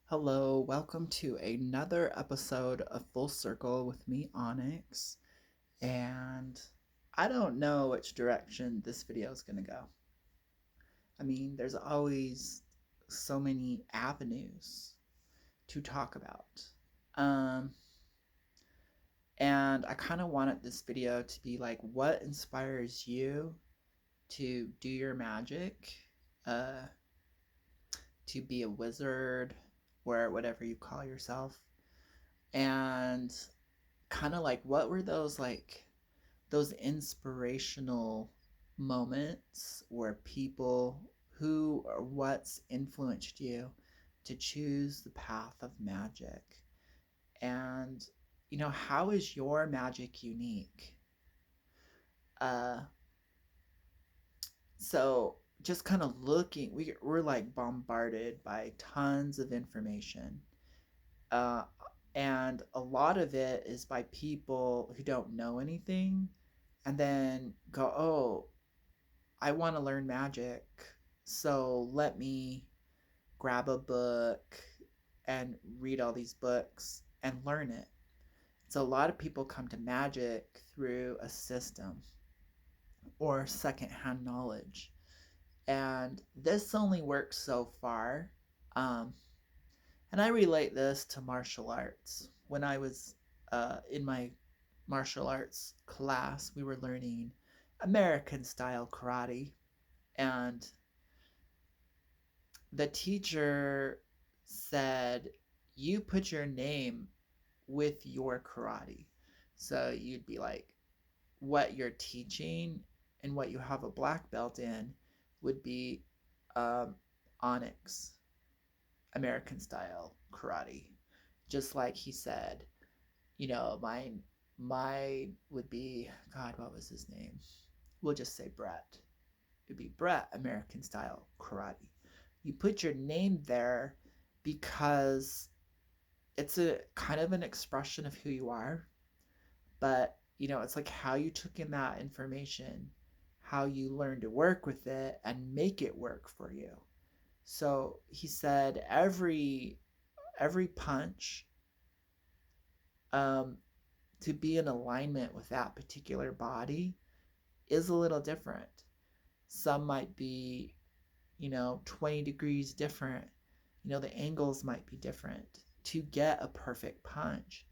Hello, welcome to another episode of Full Circle with me, Onyx. And I don't know which direction this video is going to go. I mean, there's always so many avenues to talk about. Um, and I kind of wanted this video to be like, what inspires you to do your magic, uh, to be a wizard, or whatever you call yourself. And kind of like what were those inspirational moments where people who or what's influenced you to choose the path of magic, and how is your magic unique? uh so just kind of looking, we're like bombarded by tons of information, uh and a lot of it is by people who don't know anything and then go, oh, I want to learn magic, so let me grab a book and read all these books and learn it. So a lot of people come to magic through a system or secondhand knowledge, and this only works so far. um, and I relate this to martial arts. When I was in my martial arts class, we were learning American style karate, and the teacher said, you put your name with your karate. So you'd be like, what you're teaching and what you have a black belt in would be um, Onyx, American style karate. Just like he said, mine would be, God, what was his name? We'll just say Brett. It'd be Brett, American style karate. You put your name there because it's a kind of an expression of who you are, but it's like how you took in that information, how you learn to work with it and make it work for you. So he said every punch, um, to be in alignment with that particular body is a little different. Some might be 20 degrees different. The angles might be different to get a perfect punch.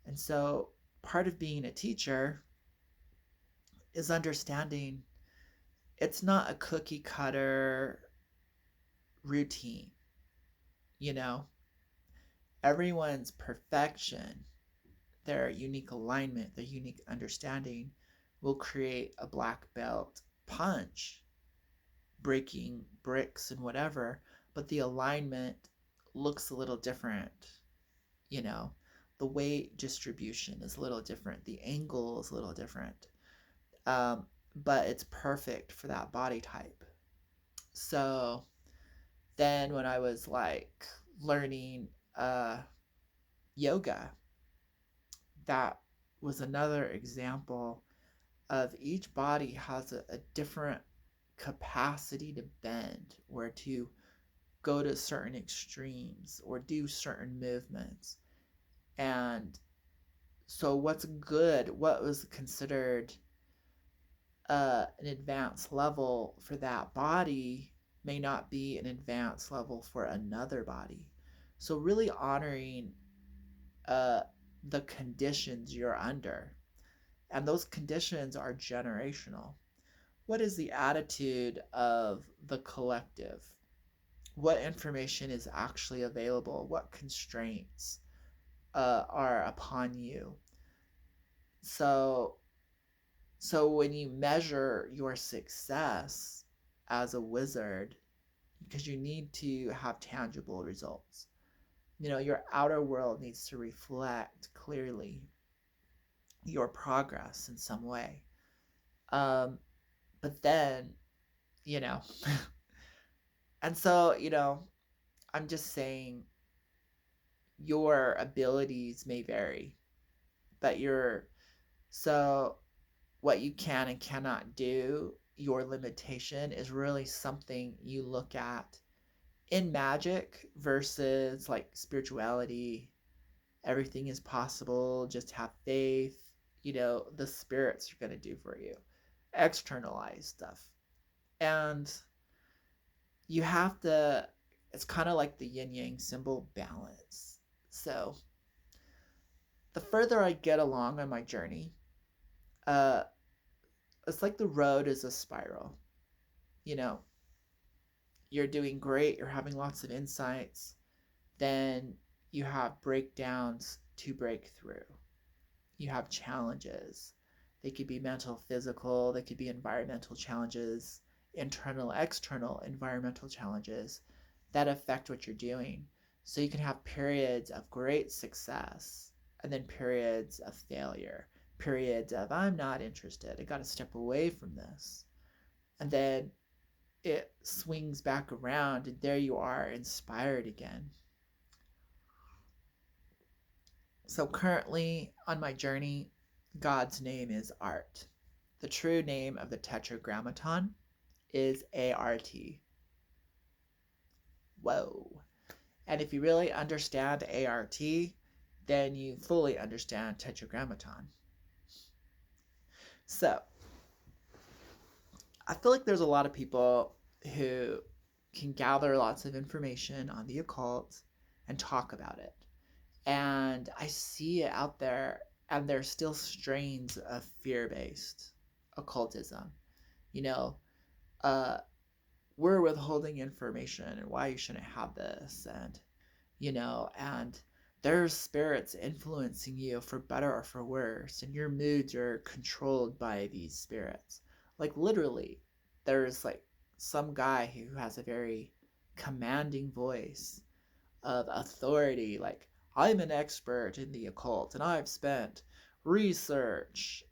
And so part of being a teacher is understanding it's not a cookie cutter routine. You know, everyone's perfection, their unique alignment, their unique understanding will create a black belt punch, breaking bricks and whatever, but the alignment looks a little different. you know the weight distribution is a little different, the angle is a little different, but it's perfect for that body type. So then when I was like learning yoga, that was another example of each body has a different capacity to bend or to go to certain extremes or do certain movements. And so what was considered an advanced level for that body may not be an advanced level for another body. So really honoring uh, the conditions you're under, and those conditions are generational. What is the attitude of the collective? What information is actually available? What constraints are upon you? So So when you measure your success as a wizard, because you need to have tangible results, your outer world needs to reflect clearly your progress in some way. Um, but then, you know, and so, I'm just saying your abilities may vary, but so what you can and cannot do, your limitation is really something you look at in magic versus like spirituality, everything is possible, just have faith. The spirits are going to do for you, externalize stuff. And you have to, it's kind of like the yin yang symbol, balance. So the further I get along on my journey, uh, it's like the road is a spiral. You know, you're doing great, you're having lots of insights, then you have breakdowns to break through. You have challenges. They could be mental, physical, they could be environmental challenges, internal, external environmental challenges that affect what you're doing. So you can have periods of great success and then periods of failure, periods of I'm not interested, I got to step away from this. And then it swings back around and there you are, inspired again. So currently on my journey, God's name is Art. The true name of the Tetragrammaton is ART. Whoa. And if you really understand ART, then you fully understand Tetragrammaton. So, I feel like there's a lot of people who can gather lots of information on the occult and talk about it. And I see it out there, and there's still strains of fear-based occultism. You know, uh, we're withholding information and why you shouldn't have this, and there's spirits influencing you for better or for worse, and your moods are controlled by these spirits. Like literally, there's like some guy who has a very commanding voice of authority, like I'm an expert in the occult and I've spent research,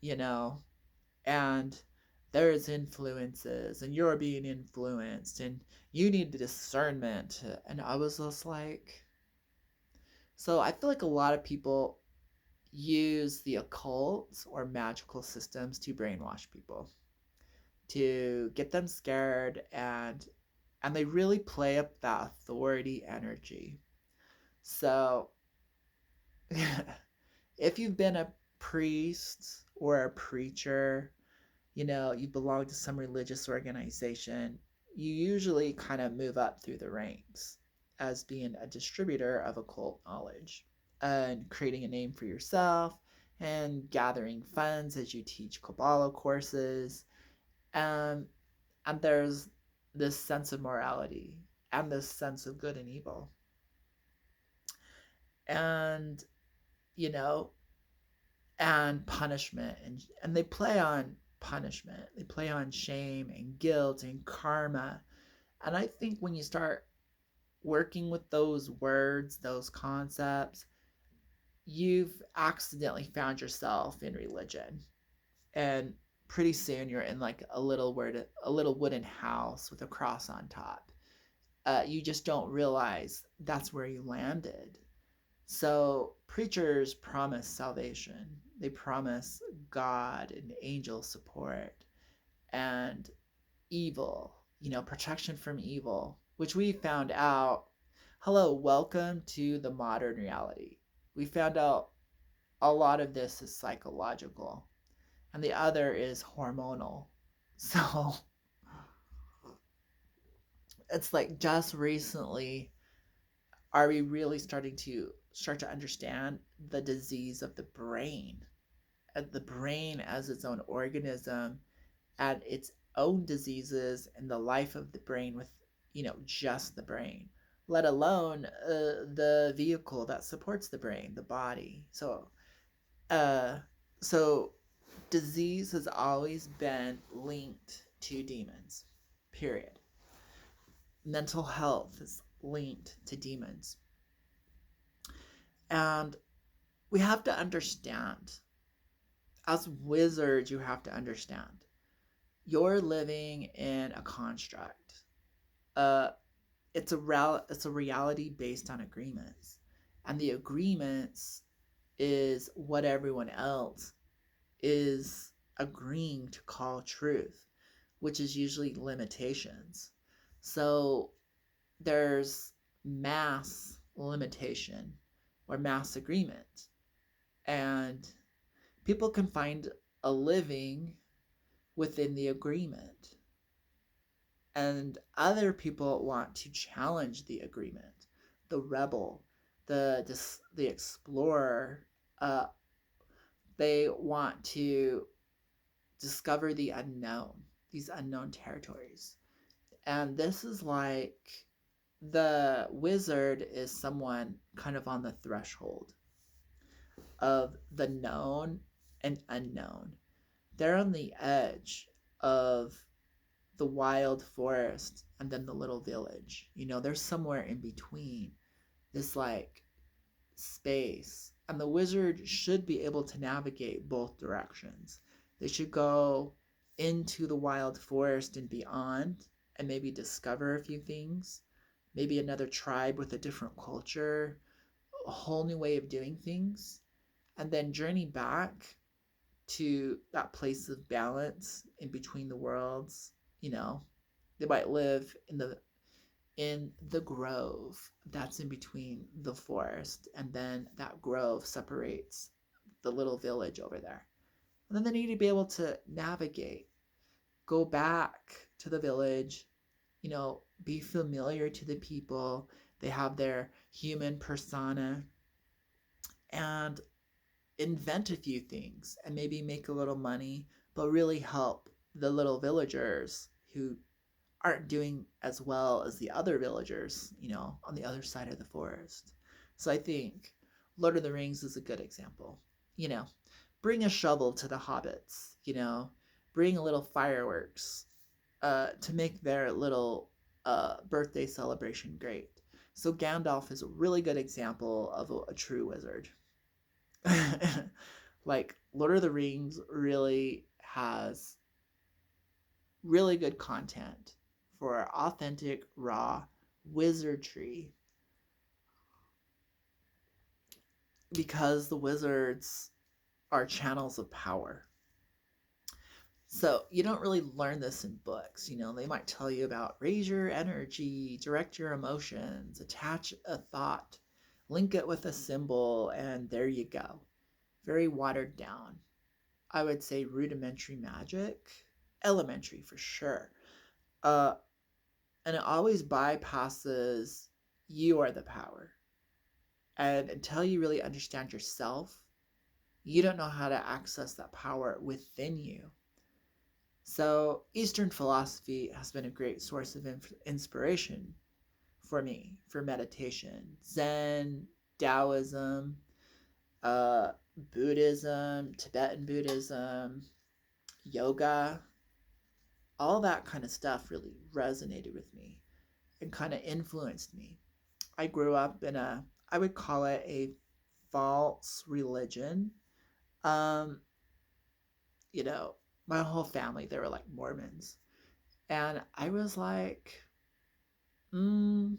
you know, and there's influences and you're being influenced and you need discernment. And I was just like, so I feel like a lot of people use the occult or magical systems to brainwash people, to get them scared, and they really play up that authority energy. So if you've been a priest or a preacher, you belong to some religious organization, you usually kind of move up through the ranks as being a distributor of occult knowledge and creating a name for yourself and gathering funds as you teach Kabbalah courses. Um, and there's this sense of morality and this sense of good and evil. And, you know, and punishment. And they play on punishment, they play on shame and guilt and karma. And I think when you start working with those words, those concepts, you've accidentally found yourself in religion. And pretty soon you're in like a little wooden house with a cross on top. You just don't realize that's where you landed. So preachers promise salvation. They promise God and angel support and evil, protection from evil, which we found out. Hello, welcome to the modern reality. We found out a lot of this is psychological and the other is hormonal. So it's like just recently are we really start to understand the disease of the brain, the brain as its own organism and its own diseases and the life of the brain with just the brain, let alone the vehicle that supports the brain, the body. Uh, so disease has always been linked to demons, period. Mental health is linked to demons. And we have to understand, as wizards, you have to understand, you're living in a construct. Uh, it's a reality based on agreements, and the agreements is what everyone else is agreeing to call truth, which is usually limitations. So there's mass limitation or mass agreement, and people can find a living within the agreement, and other people want to challenge the agreement. The rebel, the explorer, uh, they want to discover the unknown, these unknown territories. And this is like the wizard is someone kind of on the threshold of the known and unknown. They're on the edge of the wild forest and then the little village. They're somewhere in between this like space. And the wizard should be able to navigate both directions. They should go into the wild forest and beyond and maybe discover a few things, maybe another tribe with a different culture, a whole new way of doing things, and then journey back to that place of balance in between the worlds. you know they might live in the grove that's in between the forest, and then that grove separates the little village over there. And then they need to be able to navigate, go back to the village, be familiar to the people. They have their human persona, and invent a few things and maybe make a little money, but really help the little villagers who aren't doing as well as the other villagers, on the other side of the forest. So I think Lord of the Rings is a good example. You know, bring a shovel to the hobbits, bring a little fireworks to make their little birthday celebration great. So Gandalf is a really good example of a true wizard. Like Lord of the Rings really has really good content for authentic, raw wizardry, because the wizards are channels of power. So you don't really learn this in books. They might tell you about raise your energy, direct your emotions, attach a thought, link it with a symbol, and there you go. Very watered down. I would say rudimentary magic, elementary for sure. Uh, and it always bypasses you are the power. And until you really understand yourself, you don't know how to access that power within you. So, Eastern philosophy has been a great source of inspiration for me for meditation. Zen, Taoism, uh, Buddhism, Tibetan Buddhism, yoga, all that kind of stuff really resonated with me and kind of influenced me. I grew up in I would call it a false religion. Um, you know, my whole family, they were like Mormons. And I was like, mm,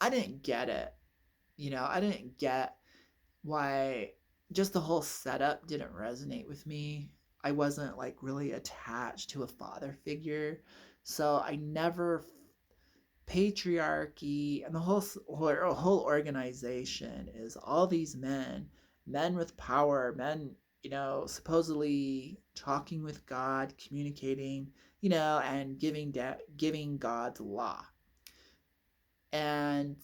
I didn't get it. I didn't get why just the whole setup didn't resonate with me. I wasn't like really attached to a father figure. So I never patriarchy and the whole organization is all these men with power, men, supposedly talking with God, communicating, and giving God's law. And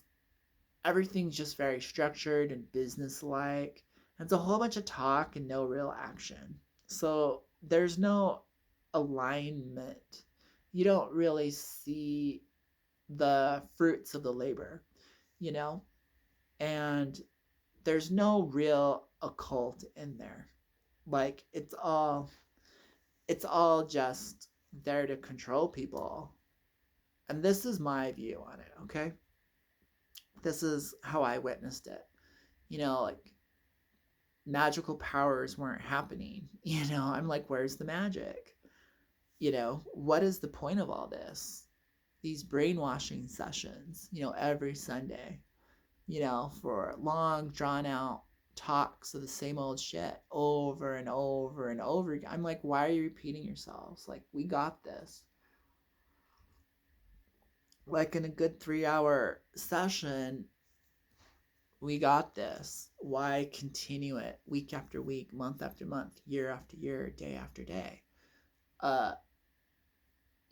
everything's just very structured and businesslike. And it's a whole bunch of talk and no real action. So there's no alignment. You don't really see the fruits of the labor, you know? And there's no real occult in there. Like it's all just there to control people. And this is my view on it, okay? This is how I witnessed it. Like magical powers weren't happening. I'm like, where's the magic? What is the point of all this? These brainwashing sessions, every Sunday, for long, drawn out talks of the same old shit over and over and over again. I'm like, why are you repeating yourselves? Like, we got this. Like in a good 3 hour session, we got this. Why continue it week after week, month after month, year after year, day after day? Uh,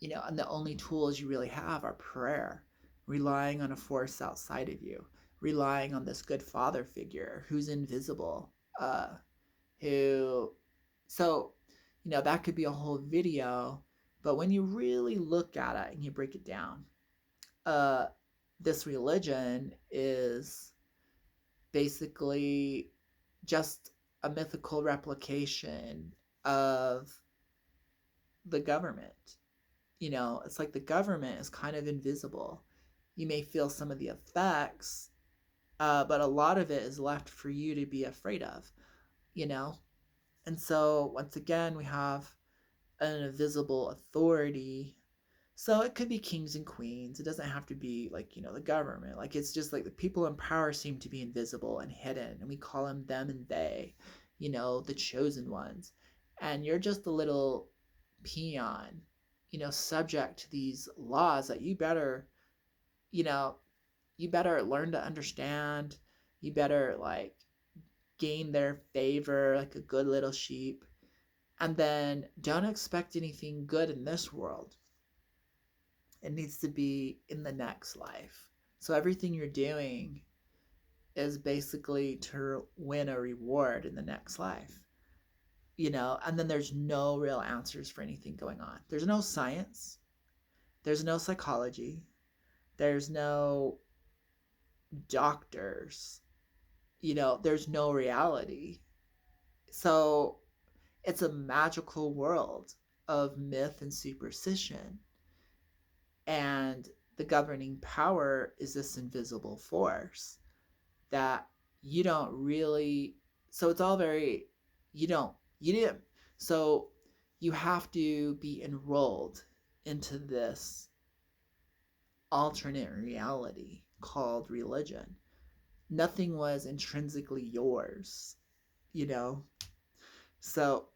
and the only tools you really have are prayer, relying on a force outside of you, relying on this good father figure who's invisible, who, so, that could be a whole video, but when you really look at it and you break it down, uh, this religion is basically just a mythical replication of the government. It's like the government is kind of invisible. You may feel some of the effects, but a lot of it is left for you to be afraid of, you know? And so, once again, we have an invisible authority. So it could be kings and queens. It doesn't have to be like, the government. Like, it's just like the people in power seem to be invisible and hidden, and we call them and they, the chosen ones. And you're just a little peon, subject to these laws that you know, you better learn to understand. You better like gain their favor like a good little sheep. And then don't expect anything good in this world. It needs to be in the next life. So everything you're doing is basically to win a reward in the next life. And then there's no real answers for anything going on. There's no science, there's no psychology, there's no doctors, there's no reality. So it's a magical world of myth and superstition. And the governing power is this invisible force that you don't really, so it's all very, you didn't, so you have to be enrolled into this alternate reality called religion. Nothing was intrinsically yours, you know? So,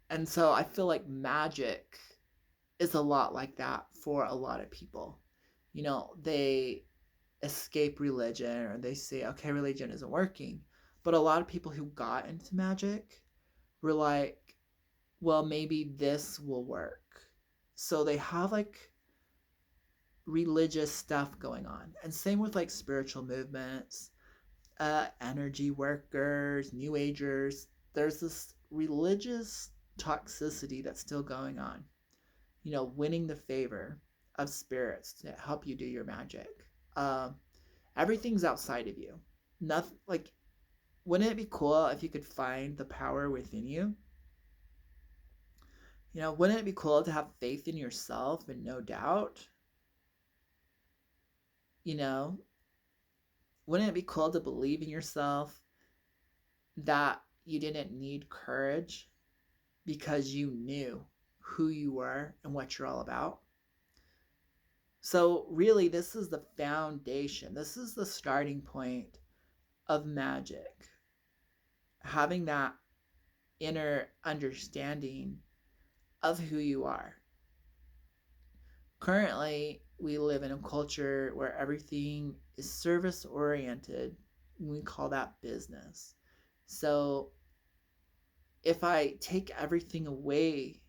and so I feel like magic is a lot like that for a lot of people. They escape religion or they say, okay, religion isn't working. But a lot of people who got into magic were like, well, maybe this will work. So they have like religious stuff going on. And same with like spiritual movements, energy workers, new agers. There's this religious toxicity that's still going on. Winning the favor of spirits to help you do your magic. Um, Everything's outside of you. Nothing like. Wouldn't it be cool if you could find the power within you? Wouldn't it be cool to have faith in yourself and no doubt? You know, wouldn't it be cool to believe in yourself that you didn't need courage because you knew who you were and what you're all about? So, really, this is the foundation. This is the starting point of magic. Having that inner understanding of who you are. Currently, we live in a culture where everything is service oriented. We call that business. So, if I take everything away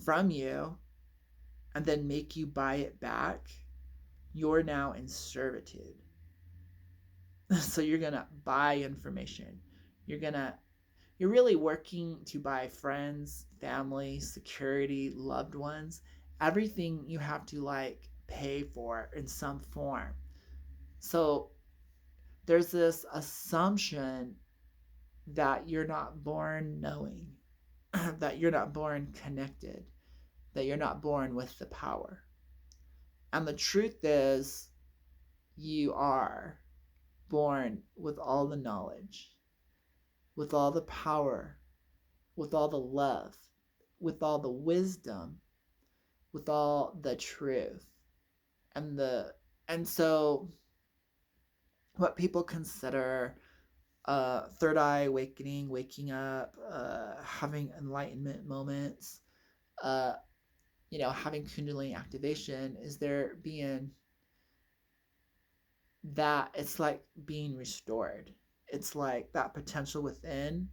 from you and then make you buy it back, you're now in servitude. So you're going to buy information. You're going to you're really working to buy friends, family, security, loved ones. Everything you have to like pay for in some form. So there's this assumption that you're not born knowing, that you're not born connected, that you're not born with the power. And the truth is, you are born with all the knowledge, with all the power, with all the love, with all the wisdom, with all the truth. And so what people consider third eye awakening, waking up, having enlightenment moments, uh, having Kundalini activation, is there being that it's like being restored. It's like that potential within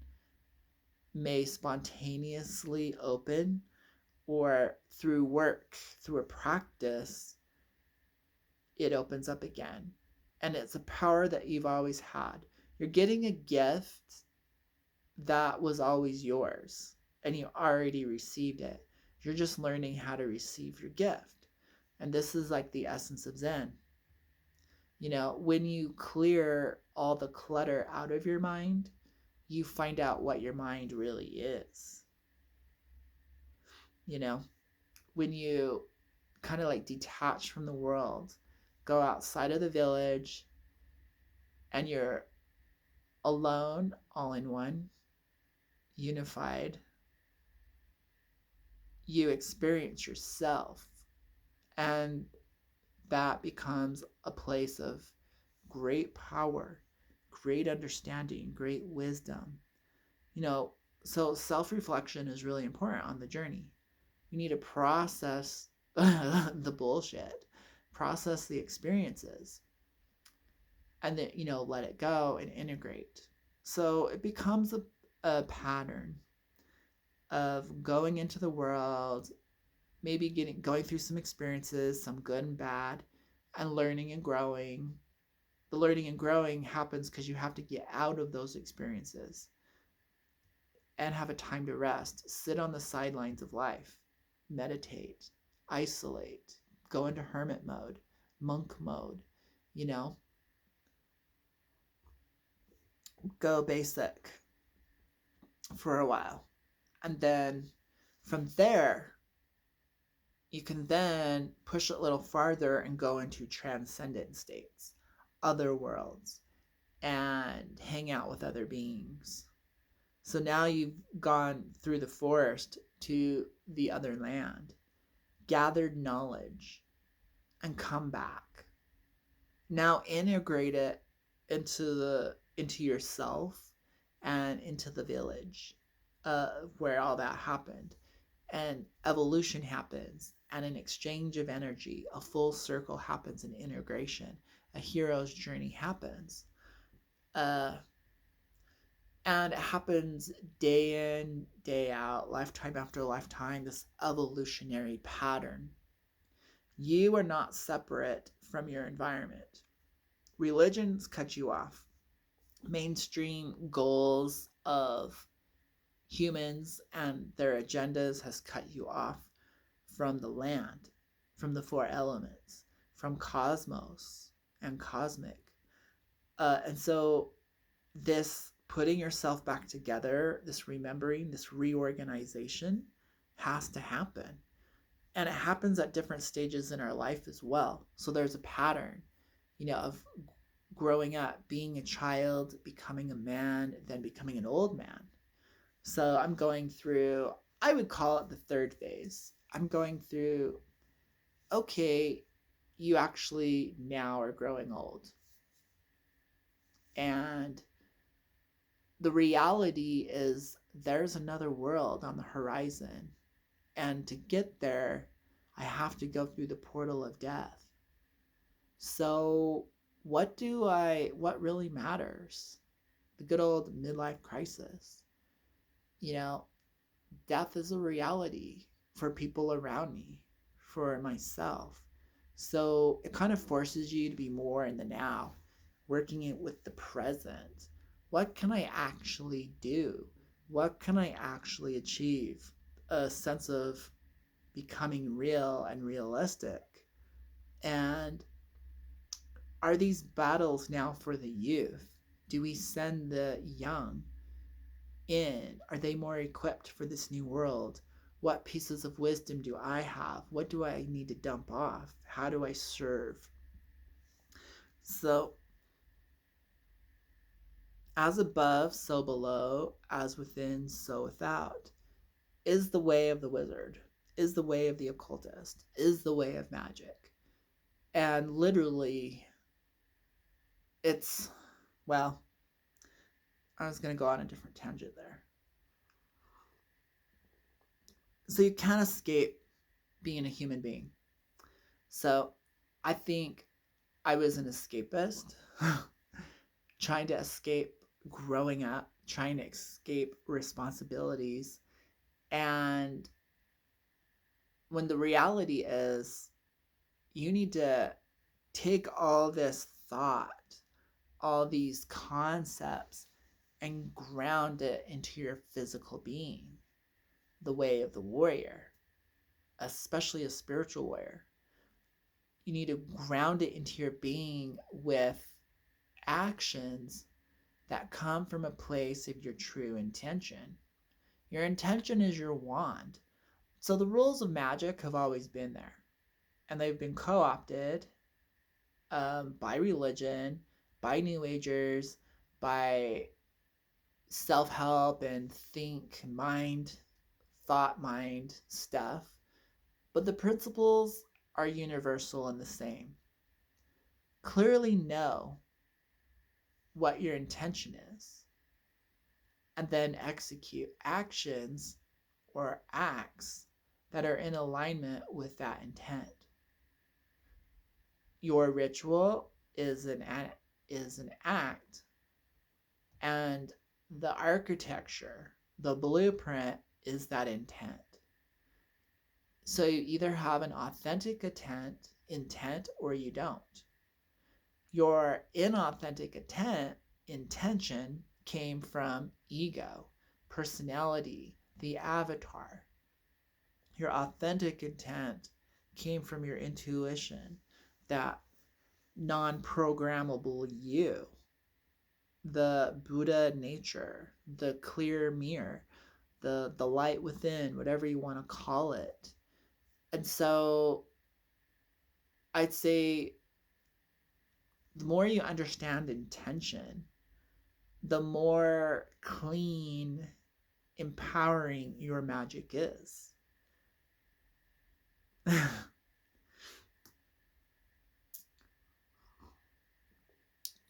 may spontaneously open, or through work, through a practice, it opens up again. And it's a power that you've always had. You're getting a gift that was always yours, and you already received it. You're just learning how to receive your gift. And this is like the essence of Zen. When you clear all the clutter out of your mind, you find out what your mind really is. When you kind of like detach from the world, go outside of the village, and you're alone, all in one, unified, you experience yourself. And that becomes a place of great power, great understanding, great wisdom. So self-reflection is really important on the journey. You need to process the bullshit, process the experiences, and then, let it go and integrate. So it becomes a pattern of going into the world, maybe going through some experiences, some good and bad, and learning and growing. The learning and growing happens because you have to get out of those experiences and have a time to rest, sit on the sidelines of life, meditate, isolate, go into hermit mode, monk mode, you know, go basic for a while. And then from there, you can then push it a little farther and go into transcendent states, other worlds, and hang out with other beings. So now you've gone through the forest to the other land, gathered knowledge, and come back. Now integrate it into yourself and into the village, where all that happened. And evolution happens, and an exchange of energy, a full circle happens, in integration. A hero's journey happens. And it happens day in, day out, lifetime after lifetime, this evolutionary pattern. You are not separate from your environment. Religions cut you off. Mainstream goals of humans and their agendas has cut you off from the land, from the four elements, from cosmos and cosmic. And so this putting yourself back together, this remembering, this reorganization has to happen. And it happens at different stages in our life as well. So there's a pattern, of growing up, being a child, becoming a man, then becoming an old man. So I'm going through, I would call it the third phase. I'm going through, okay, you actually now are growing old. And the reality is there's another world on the horizon. And to get there, I have to go through the portal of death. So what really matters? The good old midlife crisis. Death is a reality for people around me, for myself. So it kind of forces you to be more in the now, working it with the present. What can I actually do? What can I actually achieve? A sense of becoming real and realistic. And are these battles now for the youth? Do we send the young in? Are they more equipped for this new world? What pieces of wisdom do I have? What do I need to dump off? How do I serve? So, as above, so below, as within, so without, is the way of the wizard, is the way of the occultist, is the way of magic. And literally, it's, well, I was going to go on a different tangent there. So you can't escape being a human being. So I think I was an escapist, trying to escape growing up, trying to escape responsibilities. And when the reality is, you need to take all this thought, all these concepts, and ground it into your physical being, the way of the warrior, especially a spiritual warrior. You need to ground it into your being with actions that come from a place of your true intention. Your intention is your wand. So the rules of magic have always been there, and they've been co opted by religion, by New Agers, by self help and thought mind stuff. But the principles are universal and the same. Clearly know what your intention is, and then execute actions or acts that are in alignment with that intent. Your ritual is an act, and the architecture, the blueprint is that intent. So you either have an authentic intent or you don't. Your inauthentic intention came from ego, personality, the avatar. Your authentic intent came from your intuition, that non-programmable you, the Buddha nature, the clear mirror, the light within, whatever you want to call it. And so I'd say the more you understand intention, the more clean, empowering your magic is.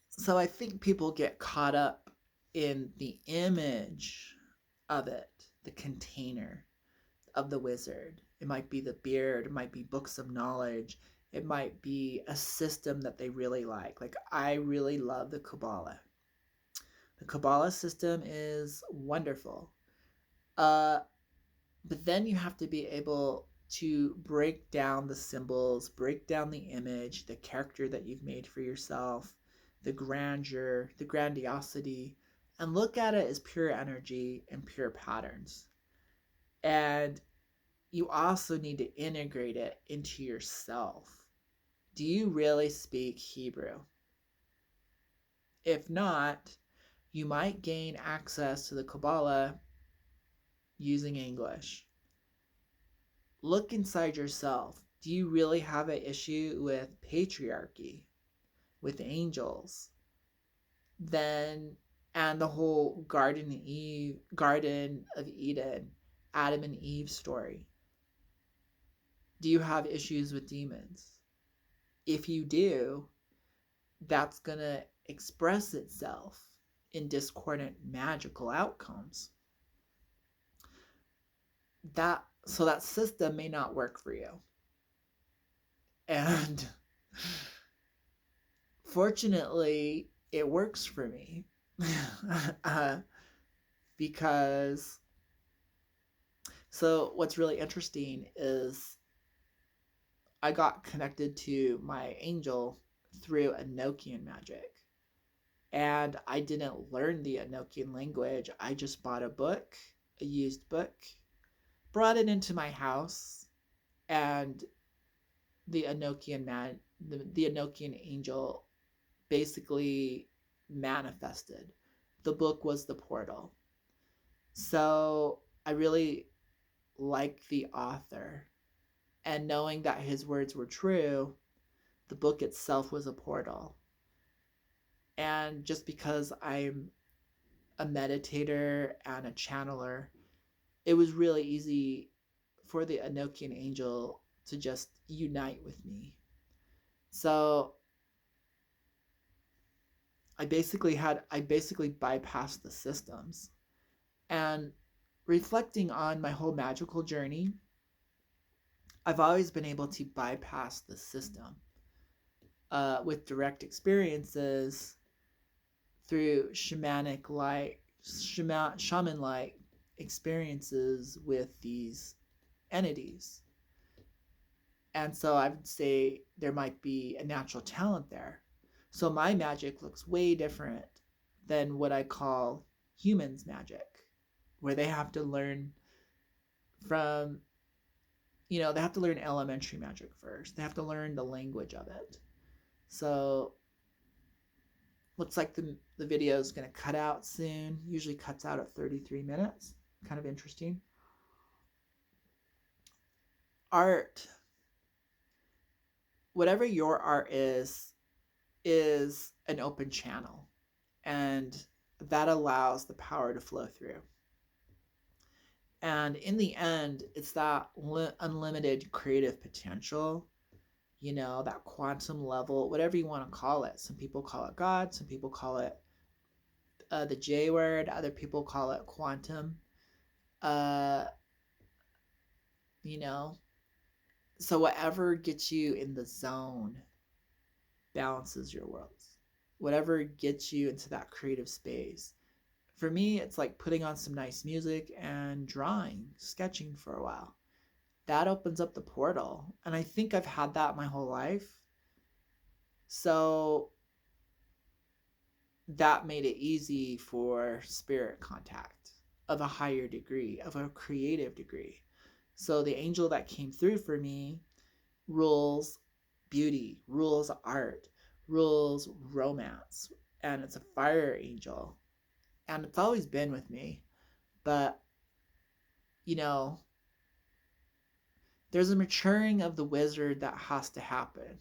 So I think people get caught up in the image of it, the container of the wizard. It might be the beard, it might be books of knowledge, it might be a system that they really like. Like, I really love the Kabbalah. The Kabbalah system is wonderful. But then you have to be able to break down the symbols, break down the image, the character that you've made for yourself, the grandeur, the grandiosity, and look at it as pure energy and pure patterns. And you also need to integrate it into yourself. Do you really speak Hebrew? If not, you might gain access to the Kabbalah using English. Look inside yourself. Do you really have an issue with patriarchy, with angels? Then, and the whole Garden of Eden, Adam and Eve story. Do you have issues with demons? If you do, that's going to express itself in discordant magical outcomes. So that system may not work for you. And fortunately, it works for me. Because, so what's really interesting is I got connected to my angel through Enochian magic. And I didn't learn the Enochian language. I just bought a book, a used book, brought it into my house, and the Enochian the Enochian angel basically manifested. The book was the portal. So I really liked the author, and knowing that his words were true, the book itself was a portal. And just because I'm a meditator and a channeler, it was really easy for the Enochian angel to just unite with me. So I basically bypassed the systems. And reflecting on my whole magical journey, I've always been able to bypass the system with direct experiences through shaman like experiences with these entities. And so I would say there might be a natural talent there. So my magic looks way different than what I call humans' magic, where they have to learn from, they have to learn elementary magic first. They have to learn the language of it. So looks like the video is going to cut out soon. Usually cuts out at 33 minutes. Kind of interesting. Art, whatever your art is an open channel, and that allows the power to flow through. And in the end, it's that unlimited creative potential, that quantum level, whatever you want to call it. Some people call it God, some people call it the J word, other people call it quantum. Uh, so whatever gets you in the zone balances your worlds. Whatever gets you into that creative space. For me, it's like putting on some nice music and drawing, sketching for a while. That opens up the portal. And I think I've had that my whole life. So that made it easy for spirit contact of a higher degree, of a creative degree. So the angel that came through for me rules beauty, rules art, rules romance, and it's a fire angel. And it's always been with me. But, there's a maturing of the wizard that has to happen.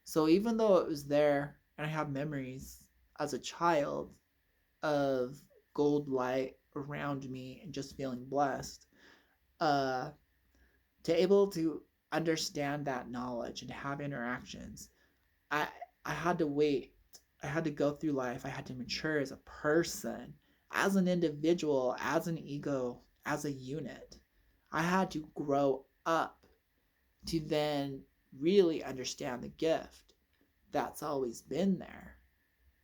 So even though it was there, and I have memories as a child of gold light around me and just feeling blessed, to able to understand that knowledge and have interactions, I I had to wait. I had to go through life. I had to mature as a person, as an individual, as an ego, as a unit. I had to grow up to then really understand the gift that's always been there.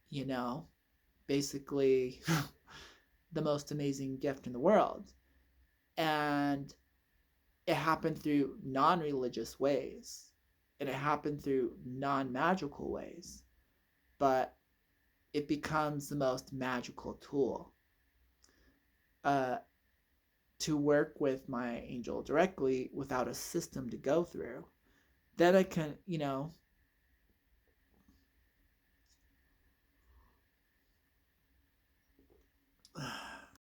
You know, basically the most amazing gift in the world. And it happened through non-religious ways, and it happened through non-magical ways, but it becomes the most magical tool uh, to work with my angel directly without a system to go through. Then I can,